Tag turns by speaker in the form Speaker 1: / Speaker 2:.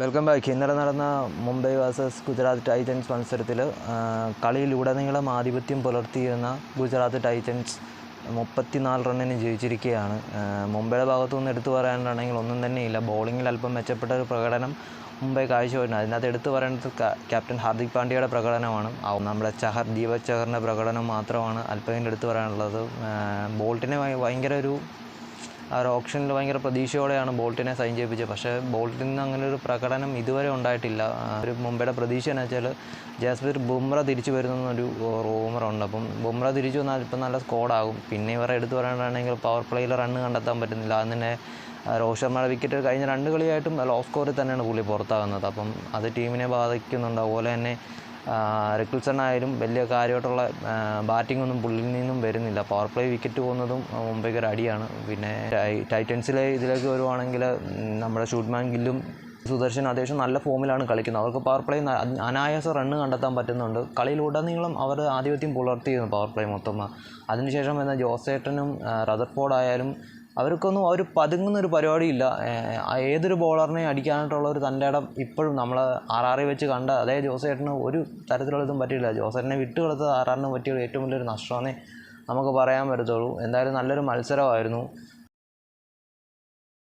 Speaker 1: Welcome back. ഇന്നലെ നടന്ന Mumbai versus Gujarat Titans മത്സരത്തിൽ കളിയിലുടനീളം ആധിപത്യം പുലർത്തിയിരുന്ന ഗുജറാത്ത് ടൈറ്റൻസ് 34 റണ്ണിന് ജയിച്ചിരിക്കുകയാണ്. മുംബൈയുടെ ഭാഗത്തു നിന്ന് എടുത്തു പറയാനാണെങ്കിൽ ഒന്നും തന്നെയില്ല. ബോളിങ്ങിൽ അല്പം മെച്ചപ്പെട്ട ഒരു പ്രകടനം മുംബൈ കാഴ്ചവെക്കുന്നത്. അതിനകത്ത് എടുത്തു പറയേണ്ടത് ക്യാപ്റ്റൻ ഹാർദിക് പാണ്ഡ്യയുടെ പ്രകടനമാണ്. നമ്മുടെ ദീപക് ചഹറിൻ്റെ പ്രകടനം മാത്രമാണ് അല്പമെങ്കിലും എടുത്തു പറയാനുള്ളത്. ബോൾട്ടിനെ ഭയങ്കര ഒരു ഓപ്ഷനിൽ ഭയങ്കര പ്രതീക്ഷയോടെയാണ് ബോൾട്ടിനെ സൈൻ ചെയ്യിപ്പിച്ചത്. പക്ഷേ ബോൾട്ടിൽ നിന്ന് അങ്ങനെ ഒരു പ്രകടനം ഇതുവരെ ഉണ്ടായിട്ടില്ല. ഒരു മുംബൈയുടെ പ്രതീക്ഷ എന്ന് വെച്ചാൽ ജാസ്പ്രീത് ബുംറ തിരിച്ചു വരുന്നൊരു റൂമറുണ്ട്. അപ്പം ബുംറ തിരിച്ചു വന്നാൽ ഇപ്പം നല്ല സ്കോഡാകും. പിന്നെ ഇവരെ എടുത്തു പറയാനാണെങ്കിൽ പവർ പ്ലേയിൽ റണ്ണ് കണ്ടെത്താൻ പറ്റുന്നില്ല. അതിന് രോഹിത് ശർമ്മയുടെ വിക്കറ്റ് കഴിഞ്ഞ 2 കളിയായിട്ടും ലോ സ്കോറിൽ തന്നെയാണ് പുള്ളി പുറത്താകുന്നത്. അപ്പം അത് ടീമിനെ ബാധിക്കുന്നുണ്ട്. അതുപോലെ തന്നെ റിക്കിൾസൺ വലിയ കാര്യമായിട്ടുള്ള ബാറ്റിംഗ് ഒന്നും പുള്ളിയിൽ നിന്നും വരുന്നില്ല. പവർ പ്ലേ വിക്കറ്റ് പോകുന്നതും മുംബൈക്ക് ഒരു അടിയാണ്. പിന്നെ ഇതിലേക്ക് വരുവാണെങ്കിൽ നമ്മുടെ ഷൂട്ട്മാൻ ഗില്ലും സുദർശൻ അത്യാവശ്യം നല്ല ഫോമിലാണ് കളിക്കുന്നത്. അവർക്ക് പവർ പ്ലേ അനായാസ റണ്ണ് കണ്ടെത്താൻ പറ്റുന്നുണ്ട്. കളിയിലുടനീളം അവർ ആധിപത്യം പുലർത്തിയിരുന്നു പവർ പ്ലേ മൊത്തം. അതിനുശേഷം വരുന്ന ജോസേട്ടനും റദർഫോർഡായാലും അവർക്കൊന്നും ഒരു പതുങ്ങുന്നൊരു പരിപാടിയില്ല. ഏതൊരു ബോളറിനെ അടിക്കാനായിട്ടുള്ള ഒരു തൻ്റെ ഇടം ഇപ്പോഴും നമ്മൾ ആർ വെച്ച് കണ്ട അതേ ജോസേട്ടന് ഒരു തരത്തിലുള്ളതും പറ്റിയില്ല. ജോസേട്ടനെ വിട്ടുകൊടുത്തത് ആറിന് പറ്റിയ ഏറ്റവും വലിയൊരു നഷ്ടമെന്നേ നമുക്ക് പറയാൻ പറ്റത്തുള്ളൂ. എന്തായാലും നല്ലൊരു മത്സരമായിരുന്നു.